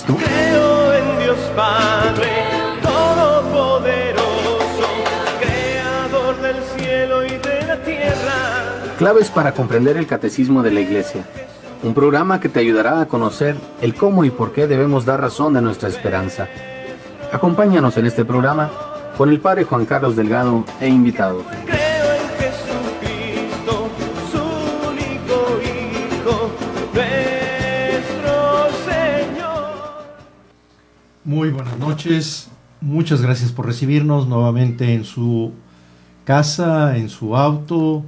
tú? Creo en Dios Padre Todopoderoso, Creador del cielo y de la tierra. Claves para comprender el Catecismo de la Iglesia. Un programa que te ayudará a conocer el cómo y por qué debemos dar razón de nuestra esperanza. Acompáñanos en este programa con el Padre Juan Carlos Delgado e invitados. Creo en Jesucristo, su único Hijo, nuestro Señor. Muy buenas noches, muchas gracias por recibirnos nuevamente en su casa, en su auto,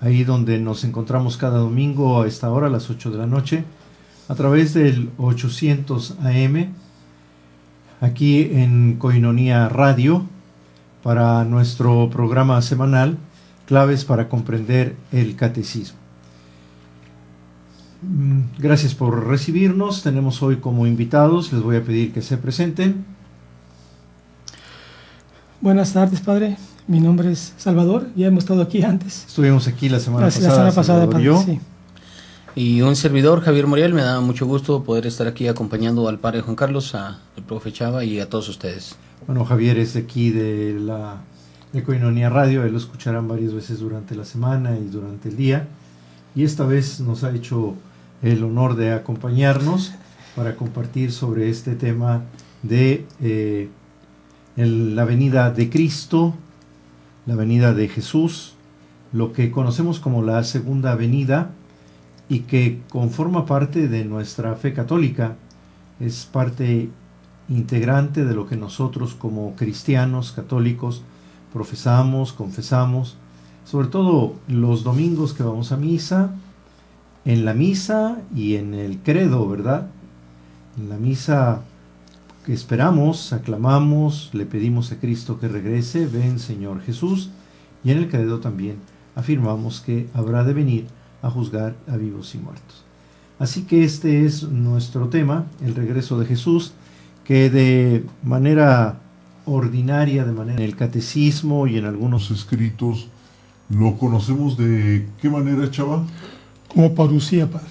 ahí donde nos encontramos cada domingo a esta hora, a las 8 de la noche, a través del 800 AM, aquí en Koinonia Radio, para nuestro programa semanal, Claves para comprender el Catecismo. Gracias por recibirnos. Tenemos hoy como invitados, les voy a pedir que se presenten. Buenas tardes, padre. Mi nombre es Salvador, ya hemos estado aquí antes. Estuvimos aquí la semana pasada. La semana pasada, Salvador y padre, yo. sí. Y un servidor, Javier Muriel, me da mucho gusto poder estar aquí acompañando al padre Juan Carlos, al profe Chava y a todos ustedes. Bueno, Javier es de aquí de Koinonia Radio, él lo escucharán varias veces durante la semana y durante el día. Y esta vez nos ha hecho el honor de acompañarnos para compartir sobre este tema de la venida de Cristo, la venida de Jesús, lo que conocemos como la segunda venida y que conforma parte de nuestra fe católica, es parte integrante de lo que nosotros como cristianos católicos profesamos, confesamos, sobre todo los domingos que vamos a misa, en la misa y en el credo, ¿verdad? En la misa que esperamos, aclamamos, le pedimos a Cristo que regrese, ven Señor Jesús, y en el credo también afirmamos que habrá de venir a juzgar a vivos y muertos. Así que este es nuestro tema, el regreso de Jesús, que de manera ordinaria, de manera en el catecismo y en algunos escritos, lo conocemos de qué manera, Chava? Como parucía, padre.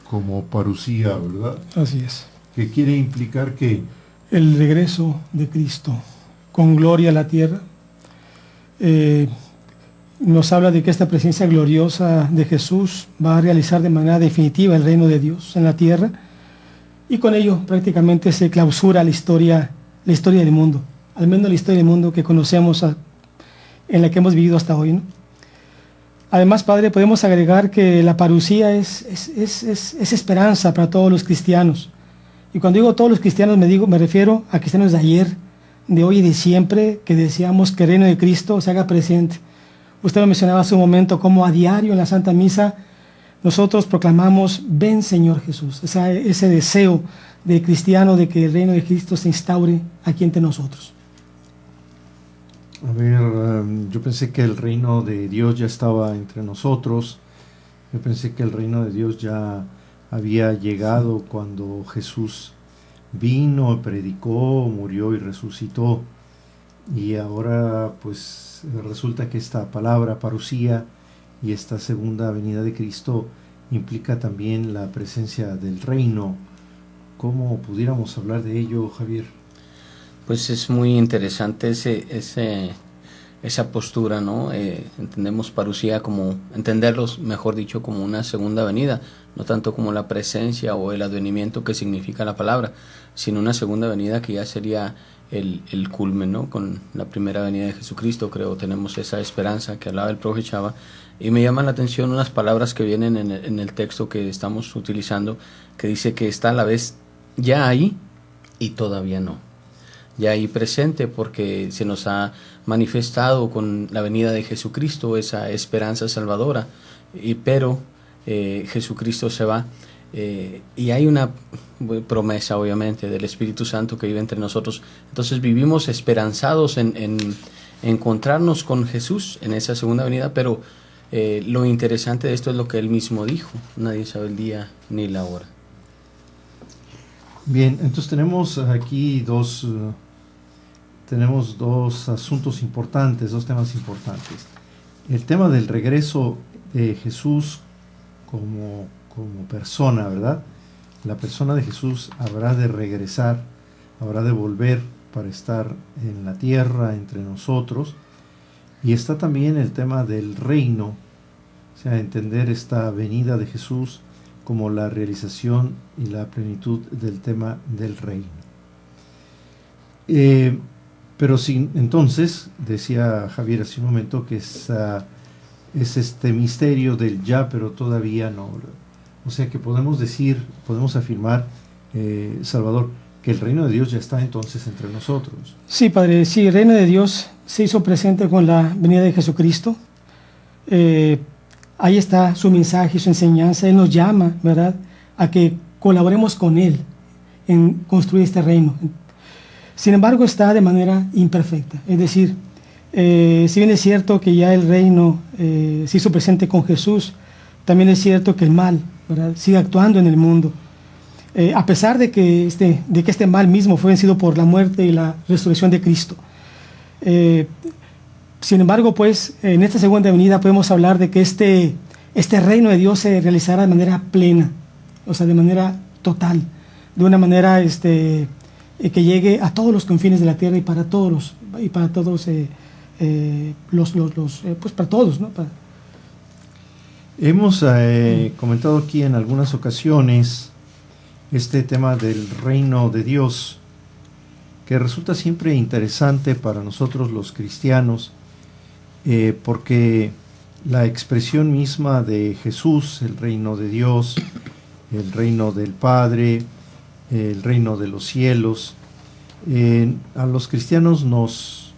Como parucía, ¿verdad? Así es. Que quiere implicar que El regreso de Cristo con gloria a la tierra. Nos habla de que esta presencia gloriosa de Jesús va a realizar de manera definitiva el reino de Dios en la tierra, y con ello prácticamente se clausura la historia del mundo, al menos la historia del mundo que conocemos, en la que hemos vivido hasta hoy, ¿no? Además, padre, podemos agregar que la parucía es esperanza para todos los cristianos. Y cuando digo todos los cristianos, me refiero a cristianos de ayer, de hoy y de siempre, que deseamos que el reino de Cristo se haga presente. Usted lo mencionaba hace un momento, como a diario en la Santa Misa nosotros proclamamos, ven Señor Jesús, ese deseo de cristiano de que el reino de Cristo se instaure aquí entre nosotros. A ver, yo pensé que el reino de Dios ya estaba entre nosotros. Yo pensé que el reino de Dios ya había llegado cuando Jesús vino, predicó, murió y resucitó. Y ahora pues resulta que esta palabra parucía y esta segunda venida de Cristo implica también la presencia del reino. ¿Cómo pudiéramos hablar de ello, Javier? Pues es muy interesante esa postura, ¿no? Entendemos parucía entenderlos, mejor dicho, como una segunda venida, no tanto como la presencia o el advenimiento que significa la palabra, sino una segunda venida que ya sería el culmen, ¿no? Con la primera venida de Jesucristo, creo, tenemos esa esperanza que hablaba el profe Chava, y me llaman la atención unas palabras que vienen en el texto que estamos utilizando, que dice que está a la vez ya ahí y todavía no. Ya ahí presente, porque se nos ha manifestado con la venida de Jesucristo esa esperanza salvadora, pero Jesucristo se va, y hay una promesa obviamente del Espíritu Santo que vive entre nosotros. Entonces vivimos esperanzados en encontrarnos con Jesús en esa segunda venida, pero lo interesante de esto es lo que él mismo dijo: nadie sabe el día ni la hora. Bien, entonces tenemos aquí dos asuntos importantes, dos temas importantes. El tema del regreso de Jesús como persona, ¿verdad? la persona de Jesús habrá de regresar, habrá de volver para estar en la tierra entre nosotros. Y está también el tema del reino, o sea, entender esta venida de Jesús como la realización y la plenitud del tema del reino. Pero sí, entonces, decía Javier hace un momento, que es este misterio del ya, pero todavía no. O sea que podemos decir, podemos afirmar, Salvador, que el reino de Dios ya está entonces entre nosotros. Sí, Padre, sí, el reino de Dios se hizo presente con la venida de Jesucristo. Ahí está su mensaje, su enseñanza. Él nos llama, ¿verdad?, a que colaboremos con Él en construir este reino. Sin embargo, está de manera imperfecta. Es decir, si bien es cierto que ya el reino se hizo presente con Jesús, también es cierto que el mal, ¿verdad?, sigue actuando en el mundo. A pesar de que este mal mismo fue vencido por la muerte y la resurrección de Cristo. Sin embargo, pues, en esta segunda venida podemos hablar de que este reino de Dios se realizará de manera plena, o sea, de manera total, de una manera que llegue a todos los confines de la tierra y para todos, para todos, ¿no? Hemos comentado aquí en algunas ocasiones este tema del reino de Dios, que resulta siempre interesante para nosotros los cristianos, porque la expresión misma de Jesús, el reino de Dios, el reino del Padre, el reino de los cielos, a los cristianos nos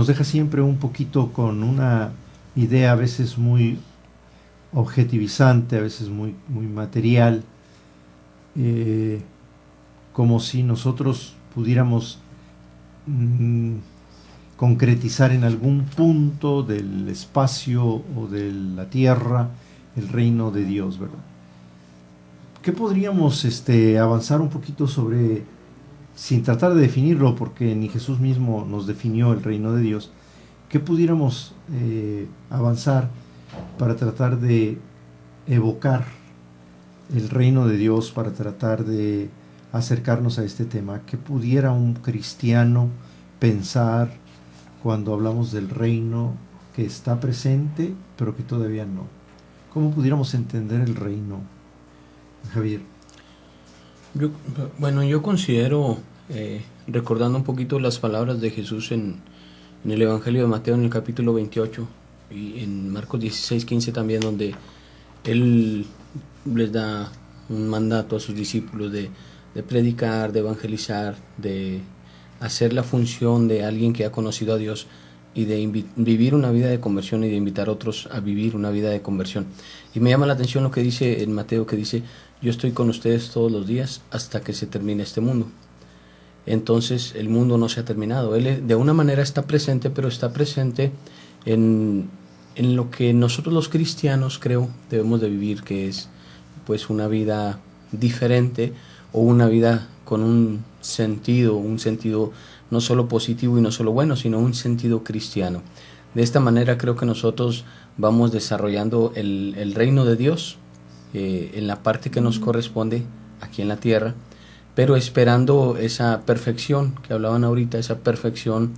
deja siempre un poquito con una idea a veces muy objetivizante, a veces muy, muy material, como si nosotros pudiéramos concretizar en algún punto del espacio o de la tierra el reino de Dios, ¿verdad? ¿Qué podríamos avanzar un poquito sobre, sin tratar de definirlo, porque ni Jesús mismo nos definió el reino de Dios, qué pudiéramos avanzar para tratar de evocar el reino de Dios, para tratar de acercarnos a este tema? ¿Qué pudiera un cristiano pensar cuando hablamos del reino que está presente, pero que todavía no? ¿Cómo pudiéramos entender el reino, Javier? Yo considero, recordando un poquito las palabras de Jesús en el Evangelio de Mateo, en el capítulo 28, y en Marcos 16:15 también, donde Él les da un mandato a sus discípulos de predicar, de evangelizar, de hacer la función de alguien que ha conocido a Dios y de vivir una vida de conversión y de invitar a otros a vivir una vida de conversión. Y me llama la atención lo que dice en Mateo, que dice: yo estoy con ustedes todos los días hasta que se termine este mundo. Entonces el mundo no se ha terminado. Él de una manera está presente, pero está presente en lo que nosotros los cristianos, creo, debemos de vivir, que es pues una vida diferente, o una vida con un sentido no solo positivo y no solo bueno, sino un sentido cristiano. De esta manera creo que nosotros vamos desarrollando el reino de Dios en la parte que nos corresponde aquí en la tierra, pero esperando esa perfección que hablaban ahorita, esa perfección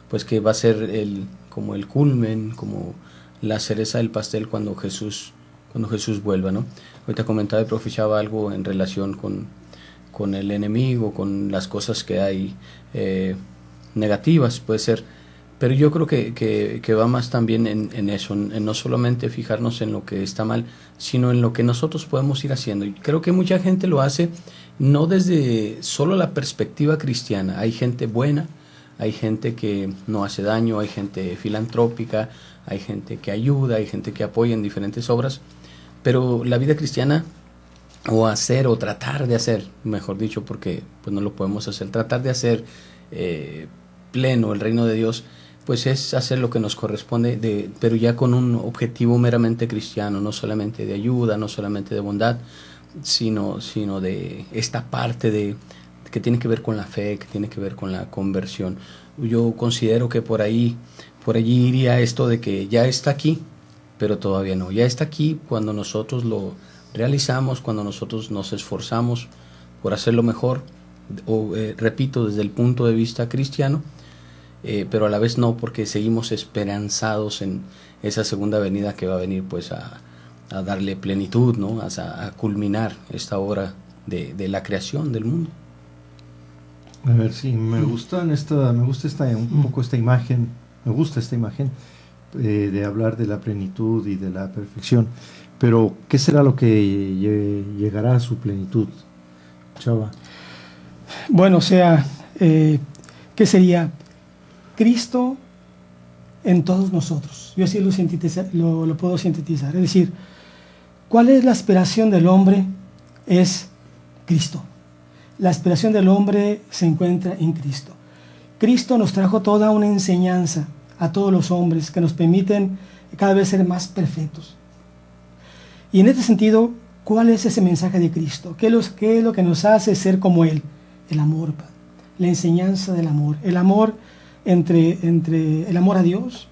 pues que va a ser como el culmen, como la cereza del pastel cuando Jesús vuelva, ¿no? Ahorita comentaba y profetizaba algo en relación con el enemigo, con las cosas que hay negativas, puede ser, pero yo creo que va más también en eso, en no solamente fijarnos en lo que está mal, sino en lo que nosotros podemos ir haciendo. Y creo que mucha gente lo hace no desde solo la perspectiva cristiana. Hay gente buena, hay gente que no hace daño, hay gente filantrópica, hay gente que ayuda, hay gente que apoya en diferentes obras, pero la vida cristiana, o hacer, o tratar de hacer, mejor dicho, porque pues no lo podemos hacer, tratar de hacer pleno el reino de Dios, pues es hacer lo que nos corresponde, pero ya con un objetivo meramente cristiano, no solamente de ayuda, no solamente de bondad, sino de esta parte que tiene que ver con la fe, que tiene que ver con la conversión. Yo considero que por allí iría esto de que ya está aquí, pero todavía no. Ya está aquí cuando nosotros lo realizamos, cuando nosotros nos esforzamos por hacerlo mejor, o repito, desde el punto de vista cristiano, pero a la vez no, porque seguimos esperanzados en esa segunda venida que va a venir pues a darle plenitud, ¿no? A culminar esta obra de la creación del mundo. A ver, sí, me gusta esta imagen de hablar de la plenitud y de la perfección. Pero, ¿qué será lo que llegará a su plenitud, Chava? Bueno, o sea, ¿qué sería? Cristo en todos nosotros. Yo así lo puedo sintetizar. Es decir, ¿cuál es la aspiración del hombre? Es Cristo. La aspiración del hombre se encuentra en Cristo. Cristo nos trajo toda una enseñanza a todos los hombres que nos permiten cada vez ser más perfectos. Y en este sentido, ¿cuál es ese mensaje de Cristo? ¿Qué es lo que nos hace ser como Él? El amor, la enseñanza del amor. El amor entre el amor a Dios,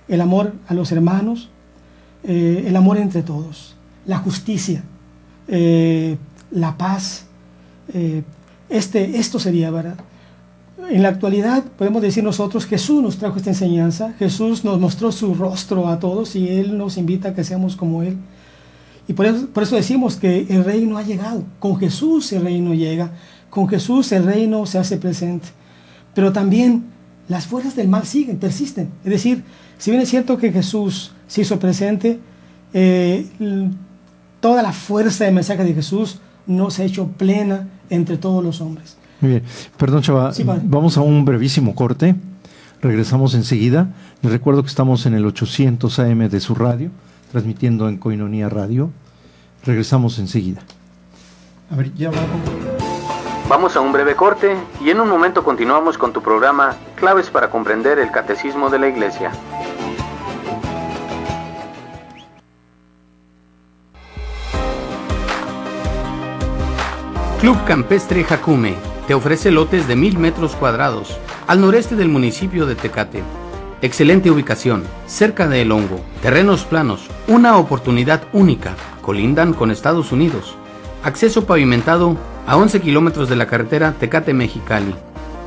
el amor a los hermanos, el amor entre todos, la justicia, la paz. Esto sería, ¿verdad? En la actualidad podemos decir nosotros, Jesús nos trajo esta enseñanza, Jesús nos mostró su rostro a todos y Él nos invita a que seamos como Él. Y por eso decimos que el reino ha llegado. Con Jesús el reino llega, con Jesús el reino se hace presente. Pero también las fuerzas del mal persisten. Es decir, si bien es cierto que Jesús se hizo presente, toda la fuerza del mensaje de Jesús no se ha hecho plena entre todos los hombres. Muy bien. Perdón, Chava, sí, vamos a un brevísimo corte. Regresamos enseguida. Les recuerdo que estamos en el 800 AM de su radio, transmitiendo en Koinonia Radio. Regresamos enseguida. A ver, ya vamos. Vamos a un breve corte y en un momento continuamos con tu programa Claves para comprender el Catecismo de la Iglesia. Club Campestre Jacume te ofrece lotes de 1000 metros cuadrados al noreste del municipio de Tecate. Excelente ubicación, cerca de El Hongo, terrenos planos, una oportunidad única, colindan con Estados Unidos. Acceso pavimentado a 11 kilómetros de la carretera Tecate-Mexicali.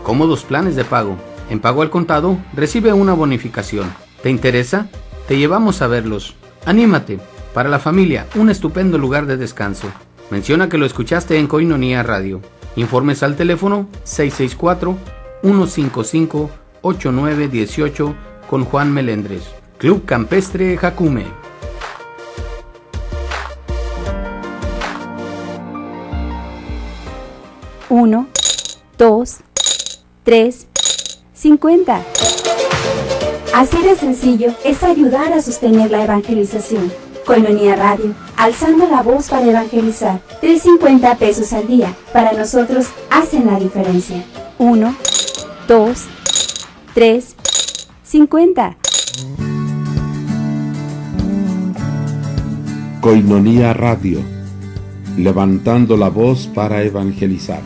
Cómodos planes de pago. En pago al contado, recibe una bonificación. ¿Te interesa? Te llevamos a verlos. Anímate. Para la familia, un estupendo lugar de descanso. Menciona que lo escuchaste en Koinonia Radio. Informes al teléfono 664-155-8918 con Juan Melendres. Club Campestre Jacume. 1, 2, 3, 50. Así de sencillo es ayudar a sostener la evangelización. Koinonia Radio, alzando la voz para evangelizar. 3.50 pesos al día, para nosotros hacen la diferencia. 1, 2, 3, 50. Koinonia Radio, levantando la voz para evangelizar.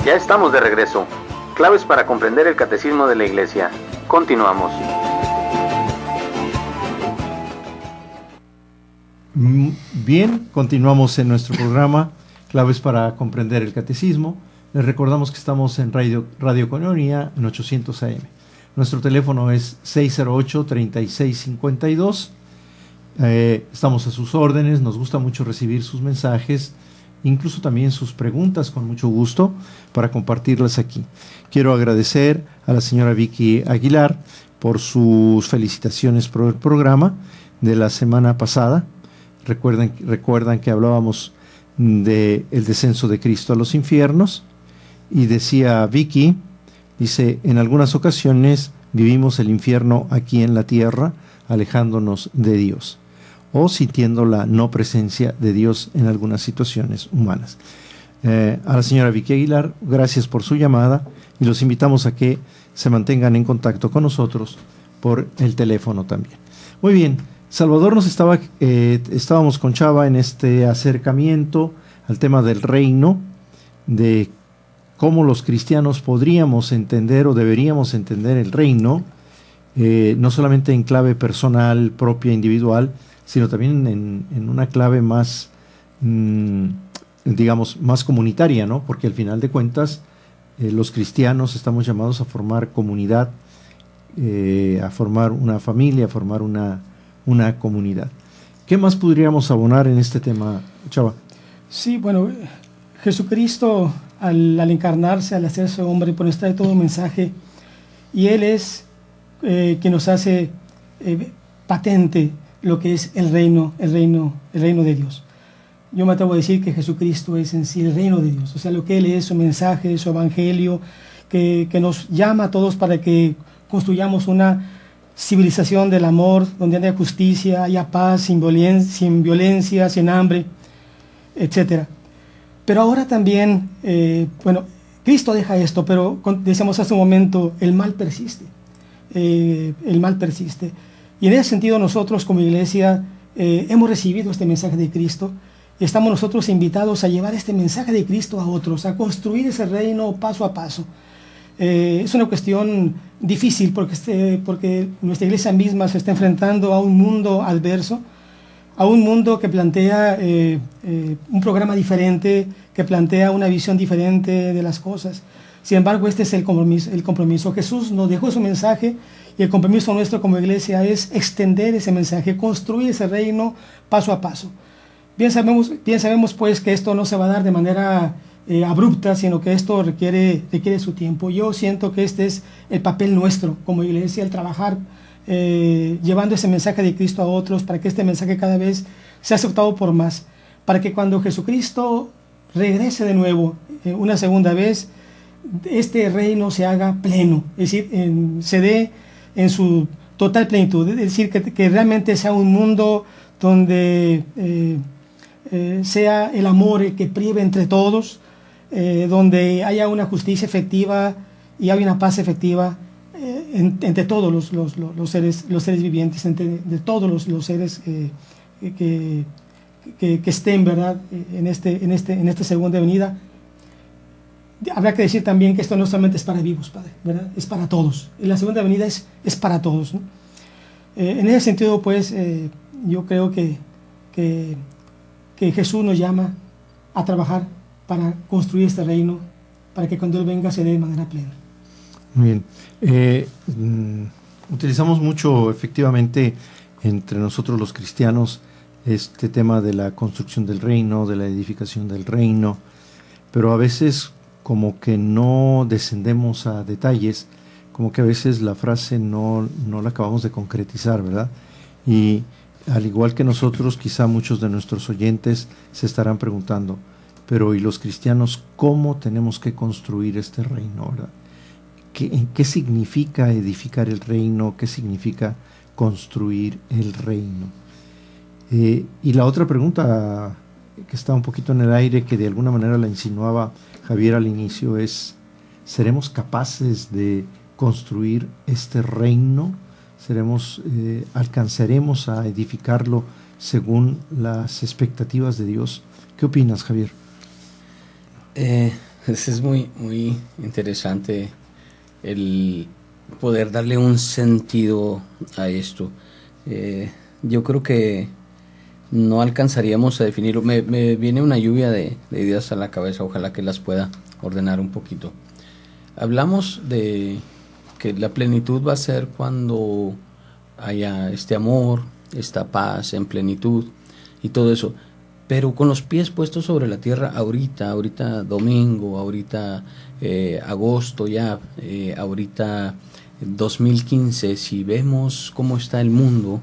Ya estamos de regreso. Claves para comprender el Catecismo de la Iglesia. Continuamos. Bien, continuamos en nuestro programa Claves para comprender el Catecismo. Les recordamos que estamos en Radio Koinonia en 800 AM. Nuestro teléfono es 608-3652. Estamos a sus órdenes, nos gusta mucho recibir sus mensajes, incluso también sus preguntas, con mucho gusto, para compartirlas aquí. Quiero agradecer a la señora Vicky Aguilar por sus felicitaciones por el programa de la semana pasada. Recuerdan que hablábamos del descenso de Cristo a los infiernos, y decía Vicky, dice, en algunas ocasiones vivimos el infierno aquí en la tierra, alejándonos de Dios, o sintiendo la no presencia de Dios en algunas situaciones humanas. A la señora Vicky Aguilar, gracias por su llamada, y los invitamos a que se mantengan en contacto con nosotros por el teléfono también. Muy bien, Salvador, estábamos con Chava en este acercamiento al tema del reino, de cómo los cristianos podríamos entender o deberíamos entender el reino, no solamente en clave personal, propia, individual, sino también en una clave más, digamos, más comunitaria, ¿no? Porque al final de cuentas, los cristianos estamos llamados a formar comunidad, a formar una familia, a formar una comunidad. ¿Qué más podríamos abonar en este tema, Chava? Sí, bueno, Jesucristo al encarnarse, al hacerse hombre, pues nos trae todo un mensaje, y Él es que nos hace patente lo que es el reino de Dios. Yo me atrevo a decir que Jesucristo es en sí el reino de Dios, o sea, lo que Él es, su mensaje, su evangelio, que nos llama a todos para que construyamos una civilización del amor, donde haya justicia, haya paz, sin violencia, sin hambre, etc. Pero ahora también, bueno, Cristo deja esto, pero decíamos hace un momento, el mal persiste. El mal persiste. Y en ese sentido nosotros como iglesia hemos recibido este mensaje de Cristo y estamos nosotros invitados a llevar este mensaje de Cristo a otros, a construir ese reino paso a paso. Es una cuestión difícil porque nuestra iglesia misma se está enfrentando a un mundo adverso, a un mundo que plantea un programa diferente, que plantea una visión diferente de las cosas. Sin embargo, este es el compromiso. Jesús nos dejó su mensaje y el compromiso nuestro como iglesia es extender ese mensaje, construir ese reino paso a paso. Bien sabemos pues que esto no se va a dar de manera abrupta, sino que esto requiere su tiempo. Yo siento que este es el papel nuestro como iglesia, el trabajar llevando ese mensaje de Cristo a otros, para que este mensaje cada vez sea aceptado por más, para que cuando Jesucristo regrese de nuevo una segunda vez, este reino se haga pleno, es decir, se dé en su total plenitud, es decir, que realmente sea un mundo donde sea el amor el que prive entre todos, donde haya una justicia efectiva y haya una paz efectiva entre todos los seres vivientes, de todos los seres que estén, ¿verdad?, en esta segunda venida. Habrá que decir también que esto no solamente es para vivos, Padre, ¿verdad? Es para todos. La segunda venida es para todos, ¿no? En ese sentido, pues, yo creo que Jesús nos llama a trabajar para construir este reino, para que cuando Él venga se dé de manera plena. Muy bien. Utilizamos mucho, efectivamente, entre nosotros los cristianos, este tema de la construcción del reino, de la edificación del reino, pero a veces como que no descendemos a detalles, como que a veces la frase no la acabamos de concretizar, ¿verdad? Y al igual que nosotros, quizá muchos de nuestros oyentes se estarán preguntando, pero ¿y los cristianos cómo tenemos que construir este reino, verdad? ¿Qué significa edificar el reino? ¿Qué significa construir el reino? Y la otra pregunta que está un poquito en el aire, que de alguna manera la insinuaba Javier al inicio, es: ¿seremos capaces de construir este reino? ¿Alcanzaremos a edificarlo según las expectativas de Dios? ¿Qué opinas, Javier? Es muy, muy interesante el poder darle un sentido a esto. Yo creo que no alcanzaríamos a definirlo. Me viene una lluvia de ideas a la cabeza, ojalá que las pueda ordenar un poquito. Hablamos de que la plenitud va a ser cuando haya este amor, esta paz en plenitud y todo eso, pero con los pies puestos sobre la tierra ahorita domingo, ahorita agosto ya, ahorita 2015, si vemos cómo está el mundo,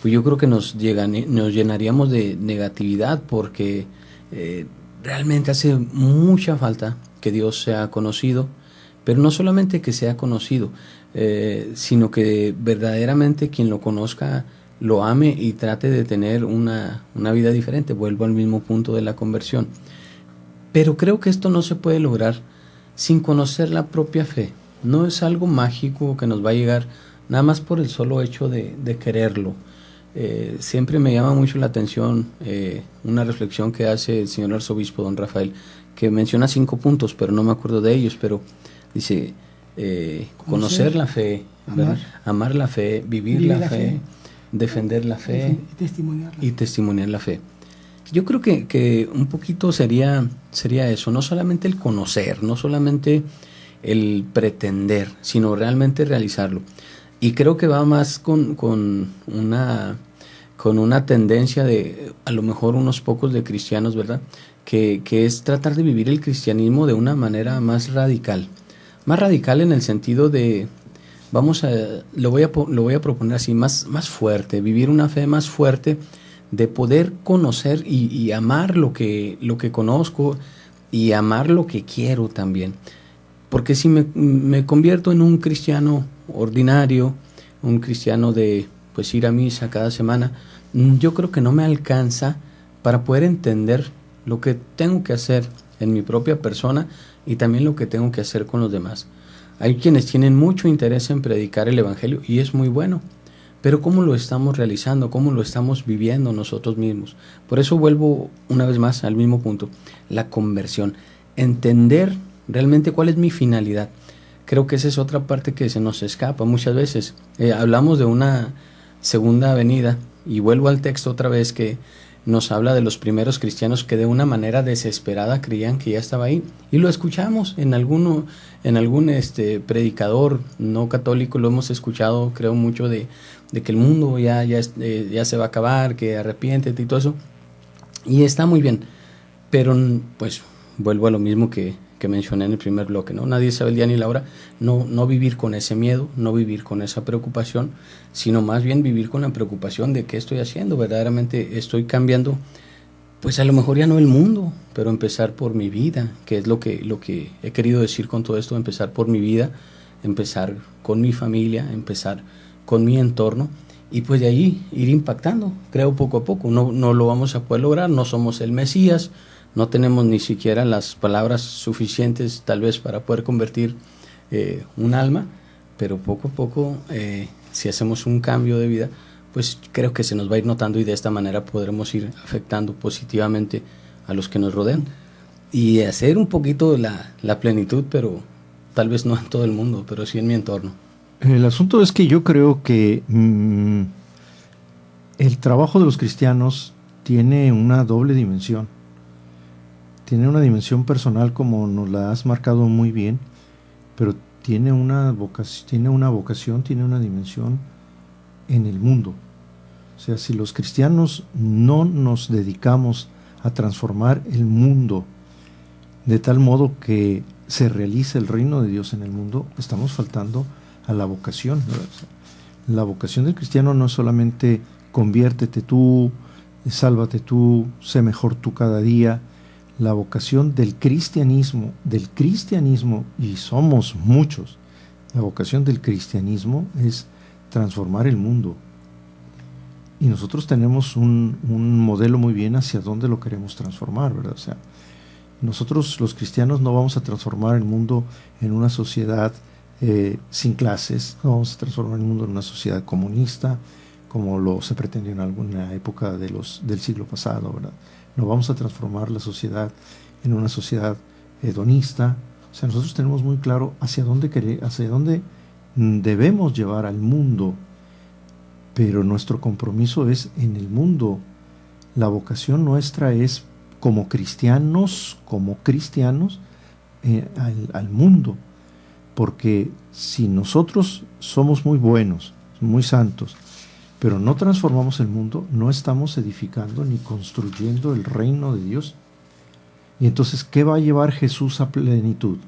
pues yo creo que nos llenaríamos de negatividad, porque realmente hace mucha falta que Dios sea conocido, pero no solamente que sea conocido, sino que verdaderamente quien lo conozca lo ame y trate de tener una vida diferente. Vuelvo al mismo punto de la conversión. Pero creo que esto no se puede lograr sin conocer la propia fe. No es algo mágico que nos va a llegar nada más por el solo hecho de quererlo. Siempre me llama mucho la atención una reflexión que hace el señor arzobispo don Rafael, que menciona 5 puntos, pero no me acuerdo de ellos, pero dice, conocer la fe, amar la fe, vivir la fe, defender la fe y testimoniar la fe. Yo creo que un poquito sería eso, no solamente el conocer, no solamente el pretender, sino realmente realizarlo. Y creo que va más con una tendencia de, a lo mejor unos pocos de cristianos, ¿verdad? Que es tratar de vivir el cristianismo de una manera más radical. Más radical en el sentido de, lo voy a proponer así, más fuerte, vivir una fe más fuerte, de poder conocer y amar lo que conozco y amar lo que quiero también. Porque si me convierto en un cristiano ordinario, un cristiano de pues ir a misa cada semana, yo creo que no me alcanza para poder entender lo que tengo que hacer en mi propia persona y también lo que tengo que hacer con los demás. Hay quienes tienen mucho interés en predicar el evangelio y es muy bueno, pero ¿cómo lo estamos realizando? ¿Cómo lo estamos viviendo nosotros mismos? Por eso vuelvo una vez más al mismo punto, la conversión, entender realmente cuál es mi finalidad. Creo que esa es otra parte que se nos escapa muchas veces. Hablamos de una segunda venida y vuelvo al texto otra vez que nos habla de los primeros cristianos que de una manera desesperada creían que ya estaba ahí, y lo escuchamos en algún predicador no católico, lo hemos escuchado, creo mucho de que el mundo ya se va a acabar, que arrepiéntete y todo eso, y está muy bien, pero pues vuelvo a lo mismo que mencioné en el primer bloque, ¿no? Nadie sabe el día ni la hora, no vivir con ese miedo, no vivir con esa preocupación, sino más bien vivir con la preocupación de qué estoy haciendo, verdaderamente estoy cambiando, pues a lo mejor ya no el mundo, pero empezar por mi vida, que es lo que he querido decir con todo esto, empezar por mi vida, empezar con mi familia, empezar con mi entorno, y pues de ahí ir impactando, creo poco a poco, no lo vamos a poder lograr, no somos el Mesías, no tenemos ni siquiera las palabras suficientes tal vez para poder convertir un alma, pero poco a poco, si hacemos un cambio de vida, pues creo que se nos va a ir notando y de esta manera podremos ir afectando positivamente a los que nos rodean y hacer un poquito la plenitud, pero tal vez no en todo el mundo, pero sí en mi entorno. El asunto es que yo creo que el trabajo de los cristianos tiene una doble dimensión. Tiene una dimensión personal, como nos la has marcado muy bien, pero tiene una vocación, tiene una dimensión en el mundo. O sea, si los cristianos no nos dedicamos a transformar el mundo de tal modo que se realice el reino de Dios en el mundo, estamos faltando a la vocación, ¿verdad? O sea, la vocación del cristiano no es solamente conviértete tú, sálvate tú, sé mejor tú cada día. La vocación del cristianismo, y somos muchos, la vocación del cristianismo es transformar el mundo. Y nosotros tenemos un modelo muy bien hacia dónde lo queremos transformar, ¿verdad? O sea, nosotros los cristianos no vamos a transformar el mundo en una sociedad sin clases, no vamos a transformar el mundo en una sociedad comunista, como se pretendió en alguna época del siglo pasado, ¿verdad? No vamos a transformar la sociedad en una sociedad hedonista. O sea, nosotros tenemos muy claro hacia dónde debemos llevar al mundo, pero nuestro compromiso es en el mundo. La vocación nuestra es como cristianos al mundo, porque si nosotros somos muy buenos, muy santos, pero no transformamos el mundo, no estamos edificando ni construyendo el reino de Dios. Y entonces, ¿qué va a llevar Jesús a plenitud?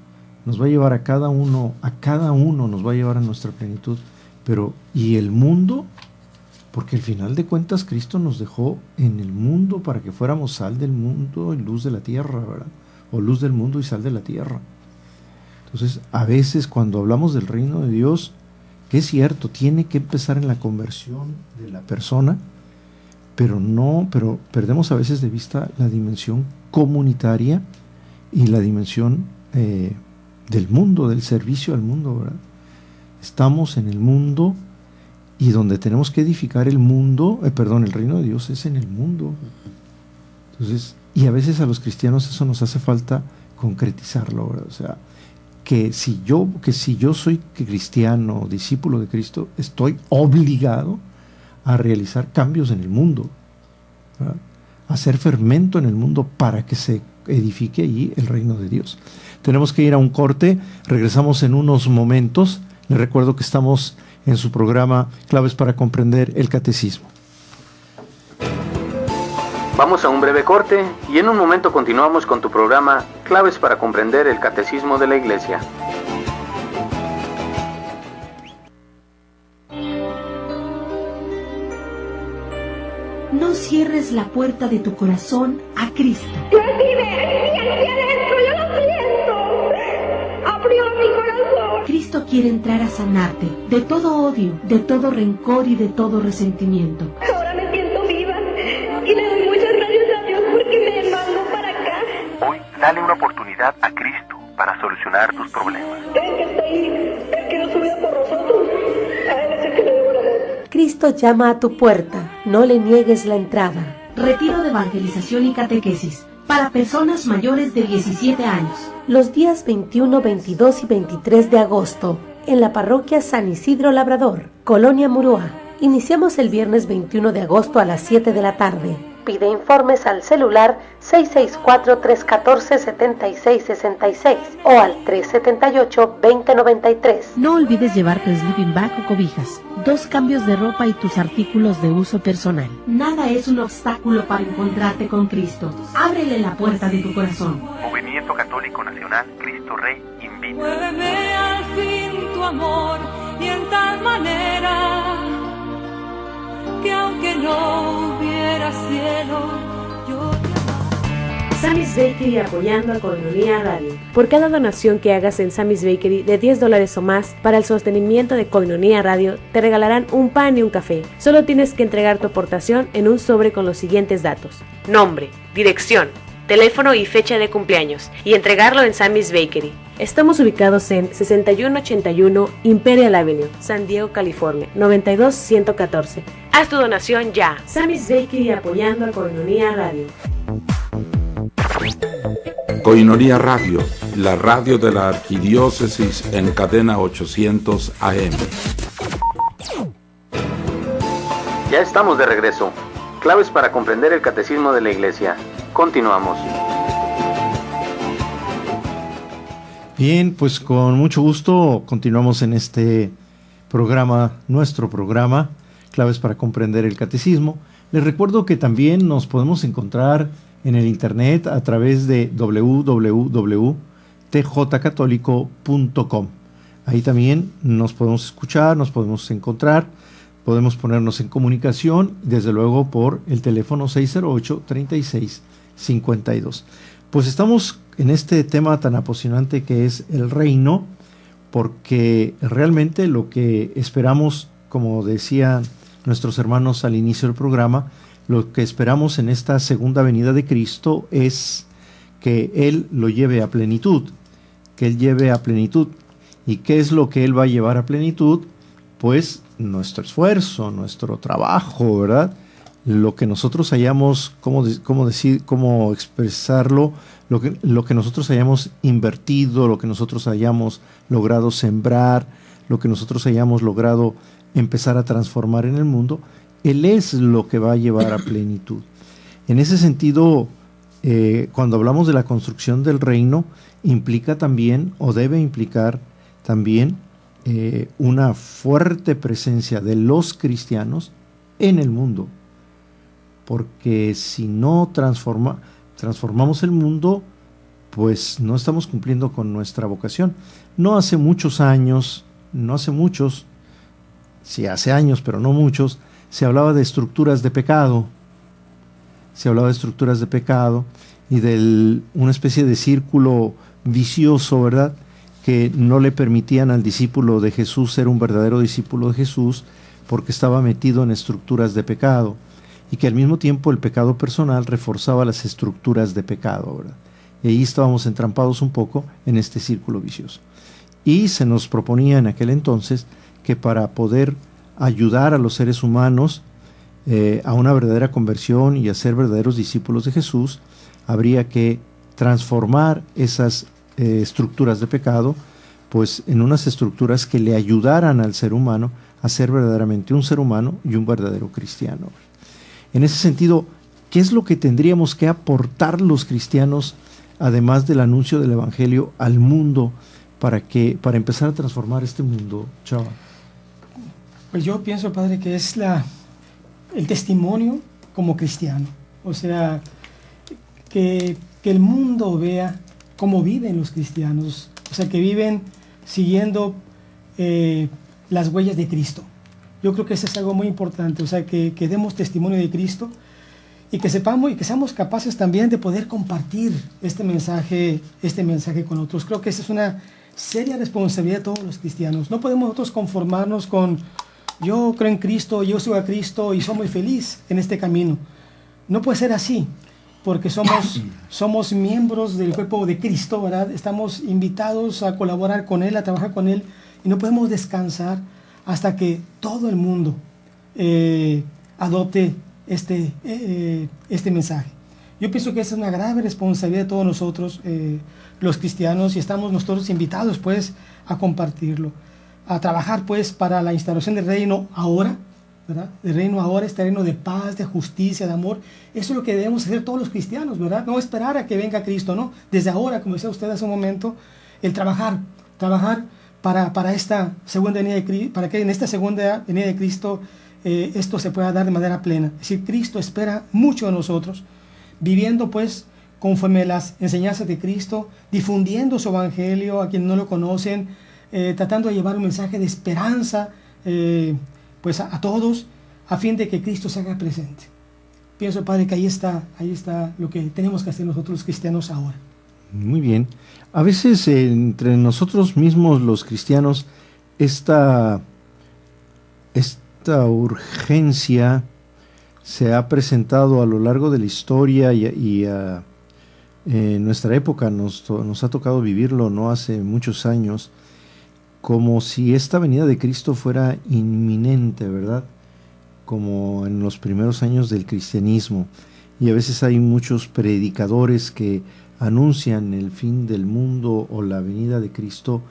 Nos va a llevar a cada uno nos va a llevar a nuestra plenitud. Pero, ¿y el mundo? Porque al final de cuentas Cristo nos dejó en el mundo para que fuéramos sal del mundo y luz de la tierra, ¿verdad? O luz del mundo y sal de la tierra. Entonces, a veces cuando hablamos del reino de Dios, que es cierto, tiene que empezar en la conversión de la persona, pero perdemos a veces de vista la dimensión comunitaria y la dimensión del mundo, del servicio al mundo, ¿verdad? Estamos en el mundo y donde tenemos que edificar el reino de Dios es en el mundo. Entonces, y a veces a los cristianos eso nos hace falta concretizarlo, ¿verdad? O sea, que si yo soy cristiano, discípulo de Cristo, estoy obligado a realizar cambios en el mundo, ¿verdad? A hacer fermento en el mundo para que se edifique allí el reino de Dios. Tenemos que ir a un corte, regresamos en unos momentos. Les recuerdo que estamos en su programa Claves para comprender el Catecismo. Vamos a un breve corte y en un momento continuamos con tu programa Claves para comprender el Catecismo de la Iglesia. No cierres la puerta de tu corazón a Cristo. Abrió mi corazón. Cristo quiere entrar a sanarte de todo odio, de todo rencor y de todo resentimiento. Ahora me siento viva y le doy muchas gracias a Dios porque me mandó para acá. Hoy dale una oportunidad a Cristo para solucionar tus problemas. El que está ahí, el que nos cuida por nosotros, a Él es el que le debo el amor. Cristo llama a tu puerta, no le niegues la entrada. Retiro de evangelización y catequesis para personas mayores de 17 años. Los días 21, 22 y 23 de agosto, en la parroquia San Isidro Labrador, Colonia Murúa. Iniciamos el viernes 21 de agosto a las 7 de la tarde. Pide informes al celular 664-314-7666 o al 378-2093. No olvides llevarte sleeping bag o cobijas, 2 cambios de ropa y tus artículos de uso personal. Nada es un obstáculo para encontrarte con Cristo. Ábrele la puerta de tu corazón. Movimiento Católico Nacional Cristo Rey invita. Muéveme al fin tu amor y en tal manera que aunque no hubiera cielo, yo te amo. Sammy's Bakery apoyando a Koinonia Radio. Por cada donación que hagas en Sammy's Bakery de $10 o más para el sostenimiento de Koinonia Radio, te regalarán un pan y un café. Solo tienes que entregar tu aportación en un sobre con los siguientes datos: nombre, dirección, teléfono y fecha de cumpleaños, y entregarlo en Sammy's Bakery. Estamos ubicados en 6181 Imperial Avenue, San Diego, California, 92114. Haz tu donación ya. Sammy's Bakery apoyando a Koinonia Radio. Koinonia Radio, la radio de la Arquidiócesis en cadena 800 AM. Ya estamos de regreso. Claves para comprender el Catecismo de la Iglesia. Continuamos. Bien, pues con mucho gusto continuamos en este programa, nuestro programa, Claves para comprender el Catecismo. Les recuerdo que también nos podemos encontrar en el internet a través de www.tjcatólico.com. Ahí también nos podemos escuchar, nos podemos encontrar, podemos ponernos en comunicación, desde luego por el teléfono 608-3652. Pues estamos en este tema tan apasionante que es el reino, porque realmente lo que esperamos, como decían nuestros hermanos al inicio del programa, lo que esperamos en esta segunda venida de Cristo es que Él lo lleve a plenitud, que Él lleve a plenitud. ¿Y qué es lo que Él va a llevar a plenitud? Pues nuestro esfuerzo, nuestro trabajo, ¿verdad? Lo que nosotros hayamos, cómo expresarlo, lo que nosotros hayamos invertido, lo que nosotros hayamos logrado sembrar, lo que nosotros hayamos logrado empezar a transformar en el mundo, Él es lo que va a llevar a plenitud. En ese sentido, cuando hablamos de la construcción del reino, implica también, o debe implicar también, una fuerte presencia de los cristianos en el mundo. Porque si no transformamos el mundo, pues no estamos cumpliendo con nuestra vocación. No hace muchos años, sí hace años, pero no muchos, se hablaba de estructuras de pecado. Y de una especie de círculo vicioso, ¿verdad?, que no le permitían al discípulo de Jesús ser un verdadero discípulo de Jesús porque estaba metido en estructuras de pecado, y que al mismo tiempo el pecado personal reforzaba las estructuras de pecado, ¿verdad? Y ahí estábamos entrampados un poco en este círculo vicioso. Y se nos proponía en aquel entonces que para poder ayudar a los seres humanos a una verdadera conversión y a ser verdaderos discípulos de Jesús, habría que transformar esas estructuras de pecado, pues en unas estructuras que le ayudaran al ser humano a ser verdaderamente un ser humano y un verdadero cristiano. En ese sentido, ¿qué es lo que tendríamos que aportar los cristianos, además del anuncio del Evangelio, al mundo para empezar a transformar este mundo, Chava? Pues yo pienso, padre, que es el testimonio como cristiano. O sea, que el mundo vea cómo viven los cristianos. O sea, que viven siguiendo las huellas de Cristo. Yo creo que eso es algo muy importante. O sea, que demos testimonio de Cristo y que sepamos y que seamos capaces también de poder compartir este mensaje con otros. Creo que esa es una seria responsabilidad de todos los cristianos. No podemos nosotros conformarnos con yo creo en Cristo, yo sigo a Cristo y soy muy feliz en este camino. No puede ser así, porque somos miembros del cuerpo de Cristo, ¿verdad? Estamos invitados a colaborar con Él, a trabajar con Él, y no podemos descansar hasta que todo el mundo adopte este mensaje. Yo pienso que esa es una grave responsabilidad de todos nosotros, los cristianos, y estamos nosotros invitados pues a compartirlo, a trabajar pues para la instauración del reino ahora, ¿verdad? El reino ahora, este reino de paz, de justicia, de amor. Eso es lo que debemos hacer todos los cristianos, ¿verdad? No esperar a que venga Cristo, ¿no? Desde ahora, como decía usted hace un momento, el trabajar para esta segunda venida de Cristo, para que en esta segunda venida de Cristo esto se pueda dar de manera plena. Es decir, Cristo espera mucho de nosotros, viviendo pues conforme las enseñanzas de Cristo, difundiendo su evangelio a quienes no lo conocen, tratando de llevar un mensaje de esperanza pues a todos, a fin de que Cristo se haga presente. Pienso, Padre, que ahí está lo que tenemos que hacer nosotros los cristianos ahora. Muy bien. A veces entre nosotros mismos los cristianos esta urgencia se ha presentado a lo largo de la historia y en nuestra época nos ha tocado vivirlo no hace muchos años, como si esta venida de Cristo fuera inminente, ¿verdad? Como en los primeros años del cristianismo. Y a veces hay muchos predicadores que anuncian el fin del mundo o la venida de Cristo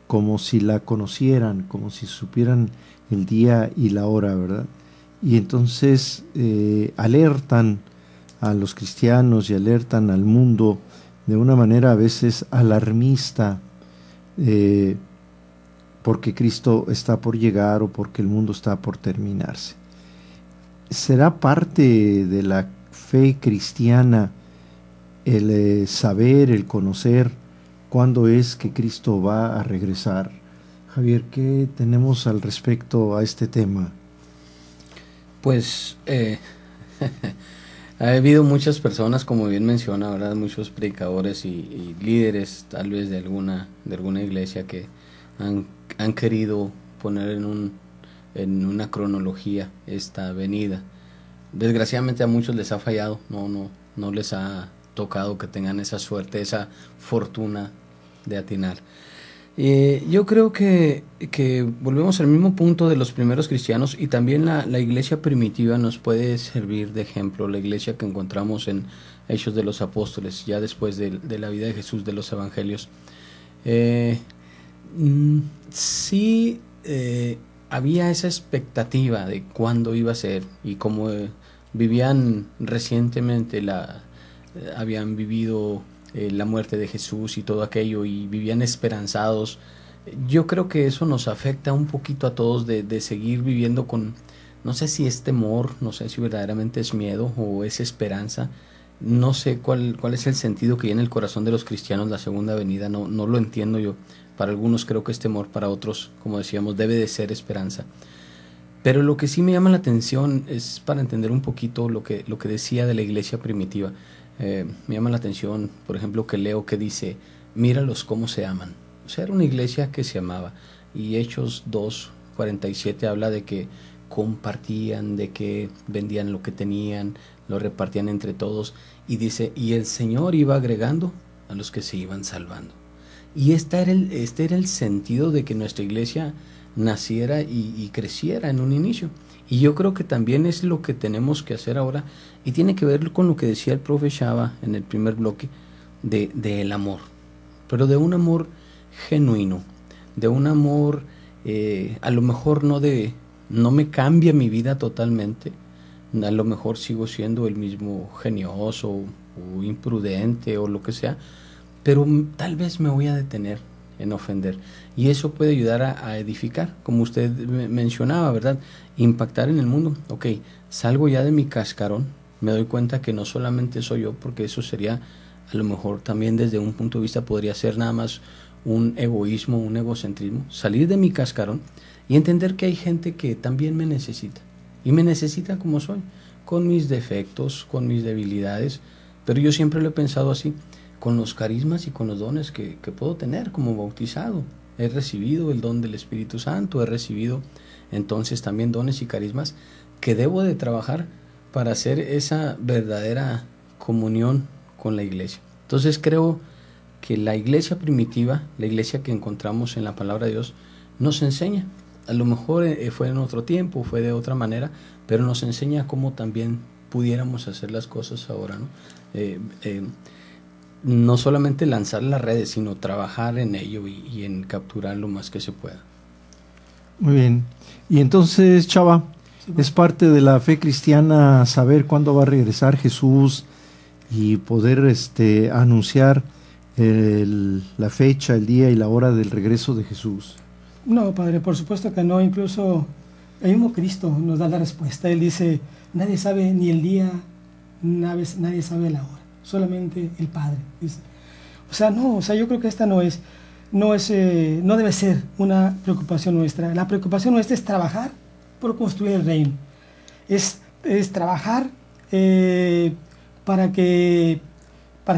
como si la conocieran, como si supieran el día y la hora, ¿verdad? Y entonces alertan a los cristianos y alertan al mundo de una manera a veces alarmista, porque Cristo está por llegar o porque el mundo está por terminarse. ¿Será parte de la fe cristiana el saber, el conocer cuándo es que Cristo va a regresar? Javier, ¿qué tenemos al respecto a este tema? Pues ha habido muchas personas, como bien menciona, ¿verdad? Muchos predicadores y líderes tal vez de alguna iglesia que han querido poner en una cronología esta venida. Desgraciadamente a muchos les ha fallado, no les ha tocado que tengan esa suerte, esa fortuna de atinar. Yo creo que volvemos al mismo punto de los primeros cristianos, y también la iglesia primitiva nos puede servir de ejemplo, la iglesia que encontramos en Hechos de los Apóstoles, ya después de la vida de Jesús, de los evangelios. Sí había esa expectativa de cuándo iba a ser, y como vivían recientemente habían vivido la muerte de Jesús y todo aquello, y vivían esperanzados. Yo creo que eso nos afecta un poquito a todos de seguir viviendo con, no sé si es temor, no sé si verdaderamente es miedo o es esperanza. No sé cuál es el sentido que hay en el corazón de los cristianos la segunda venida, no lo entiendo yo. Para algunos creo que es temor, para otros, como decíamos, debe de ser esperanza. Pero lo que sí me llama la atención es para entender un poquito lo que decía de la iglesia primitiva. Me llama la atención, por ejemplo, que leo que dice, míralos cómo se aman. O sea, era una iglesia que se amaba. Y Hechos 2:47 habla de que compartían, de que vendían lo que tenían, lo repartían entre todos. Y dice, y el Señor iba agregando a los que se iban salvando. Y este era el sentido de que nuestra iglesia naciera y creciera en un inicio. Y yo creo que también es lo que tenemos que hacer ahora, y tiene que ver con lo que decía el profe Chava en el primer bloque, del amor, pero de un amor genuino, de un amor a lo mejor no me cambia mi vida totalmente, a lo mejor sigo siendo el mismo genioso o imprudente o lo que sea, pero tal vez me voy a detener en ofender, y eso puede ayudar a edificar, como usted mencionaba, ¿verdad? Impactar en el mundo. Ok, salgo ya de mi cascarón, me doy cuenta que no solamente soy yo, porque eso sería, a lo mejor también desde un punto de vista podría ser nada más un egoísmo, un egocentrismo, salir de mi cascarón y entender que hay gente que también me necesita, y me necesita como soy, con mis defectos, con mis debilidades, pero yo siempre lo he pensado así, con los carismas y con los dones que puedo tener como bautizado. He recibido el don del Espíritu Santo, he recibido entonces también dones y carismas que debo de trabajar para hacer esa verdadera comunión con la iglesia. Entonces creo que la iglesia primitiva, la iglesia que encontramos en la palabra de Dios, nos enseña, a lo mejor fue en otro tiempo, fue de otra manera, pero nos enseña cómo también pudiéramos hacer las cosas ahora, ¿no? No solamente lanzar las redes, sino trabajar en ello y en capturar lo más que se pueda. Muy bien. Y entonces, Chava, es parte de la fe cristiana saber cuándo va a regresar Jesús y poder anunciar la fecha, el día y la hora del regreso de Jesús. No, Padre, por supuesto que no. Incluso el mismo Cristo nos da la respuesta. Él dice, nadie sabe ni el día, nadie sabe la hora, solamente el Padre. Dice. Yo creo que esta no debe ser una preocupación nuestra. La preocupación nuestra es trabajar por construir el reino. Es trabajar para que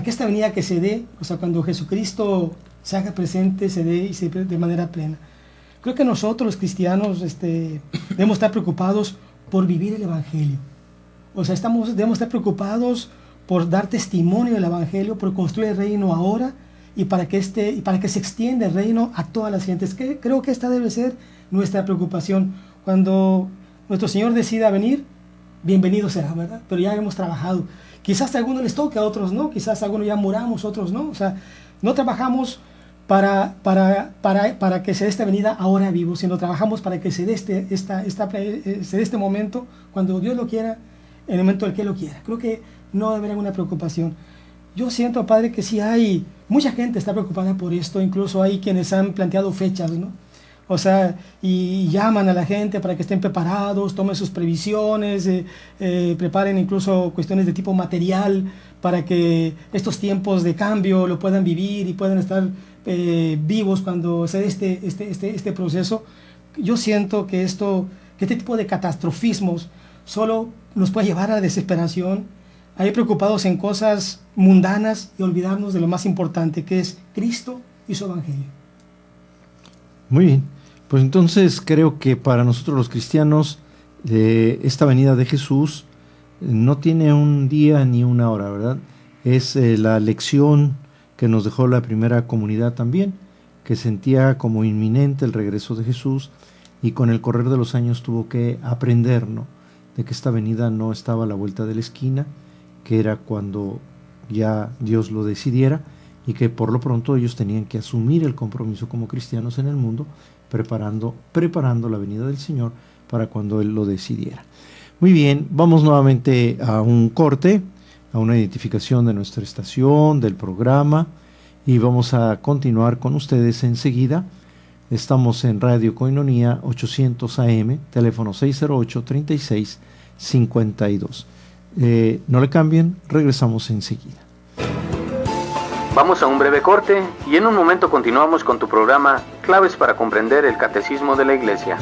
esta venida que se dé, cuando Jesucristo se haga presente, se dé y se dé de manera plena. Creo que nosotros los cristianos debemos estar preocupados por vivir el Evangelio. Debemos estar preocupados por dar testimonio del Evangelio, por construir el reino ahora y para que se extienda el reino a todas las gentes. Creo que esta debe ser nuestra preocupación. Cuando nuestro Señor decida venir, bienvenido será, ¿verdad? Pero ya hemos trabajado. Quizás a algunos les toque, a otros no. Quizás a algunos ya muramos, otros no. No trabajamos para que se dé esta venida ahora vivo, sino trabajamos para que se dé este momento cuando Dios lo quiera, en el momento en que Él lo quiera. Creo que no debe haber una preocupación. Yo siento, Padre, que sí hay mucha gente está preocupada por esto, incluso hay quienes han planteado fechas, ¿no? Y llaman a la gente para que estén preparados, tomen sus previsiones, preparen incluso cuestiones de tipo material para que estos tiempos de cambio lo puedan vivir y puedan estar vivos cuando se dé este proceso. Yo siento que este tipo de catastrofismos solo nos puede llevar a la desesperación, a ir preocupados en cosas mundanas y olvidarnos de lo más importante, que es Cristo y su Evangelio. Muy bien, pues entonces creo que para nosotros los cristianos esta venida de Jesús no tiene un día ni una hora, ¿verdad? Es la lección que nos dejó la primera comunidad también, que sentía como inminente el regreso de Jesús y con el correr de los años tuvo que aprender, ¿no?, de que esta venida no estaba a la vuelta de la esquina, que era cuando ya Dios lo decidiera y que por lo pronto ellos tenían que asumir el compromiso como cristianos en el mundo, preparando la venida del Señor para cuando Él lo decidiera. Muy bien, vamos nuevamente a un corte, a una identificación de nuestra estación, del programa, y vamos a continuar con ustedes enseguida. Estamos en Radio Koinonia 800 AM, teléfono 608-3652. No le cambien, regresamos enseguida. Vamos a un breve corte y en un momento continuamos con tu programa Claves para comprender el Catecismo de la Iglesia.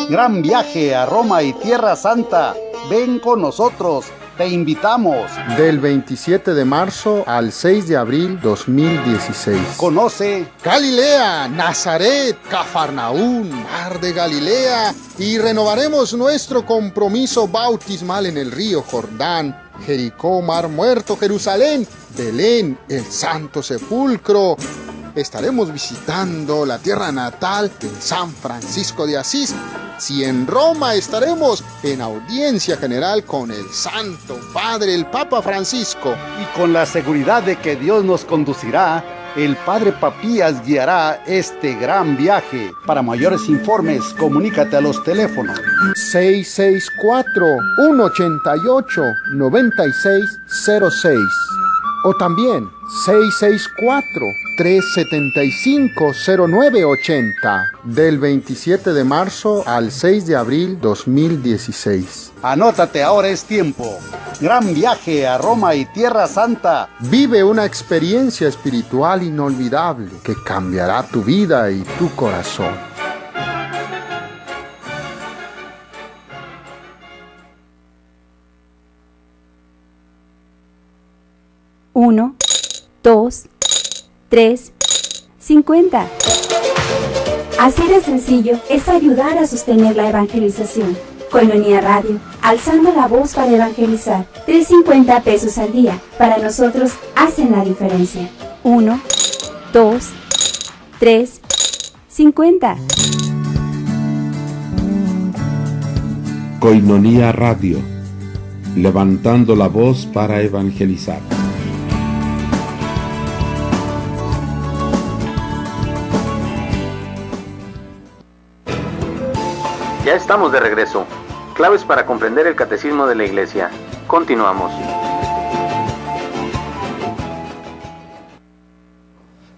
Gran viaje a Roma y Tierra Santa. Ven con nosotros, te invitamos. Del 27 de marzo al 6 de abril 2016. Conoce Galilea, Nazaret, Cafarnaún, Mar de Galilea, y renovaremos nuestro compromiso bautismal en el río Jordán, Jericó, Mar Muerto, Jerusalén, Belén, el Santo Sepulcro. estaremos visitando la tierra natal de San Francisco de Asís. Si en Roma estaremos en audiencia general con el Santo Padre, el Papa Francisco. Y con la seguridad de que Dios nos conducirá, el Padre Papías guiará este gran viaje. Para mayores informes, comunícate a los teléfonos 664-188-9606 o también 664-375-0980 del 27 de marzo al 6 de abril 2016. Anótate, ahora es tiempo. Gran viaje a Roma y Tierra Santa. Vive una experiencia espiritual inolvidable que cambiará tu vida y tu corazón. Uno, 2, 3, 50. Así de sencillo es ayudar a sostener la evangelización. Koinonia Radio, alzando la voz para evangelizar. 3.50 pesos al día. Para nosotros hacen la diferencia. 1, 2, 3, 50. Koinonia Radio, levantando la voz para evangelizar. Ya estamos de regreso. Claves para comprender el catecismo de la Iglesia. Continuamos.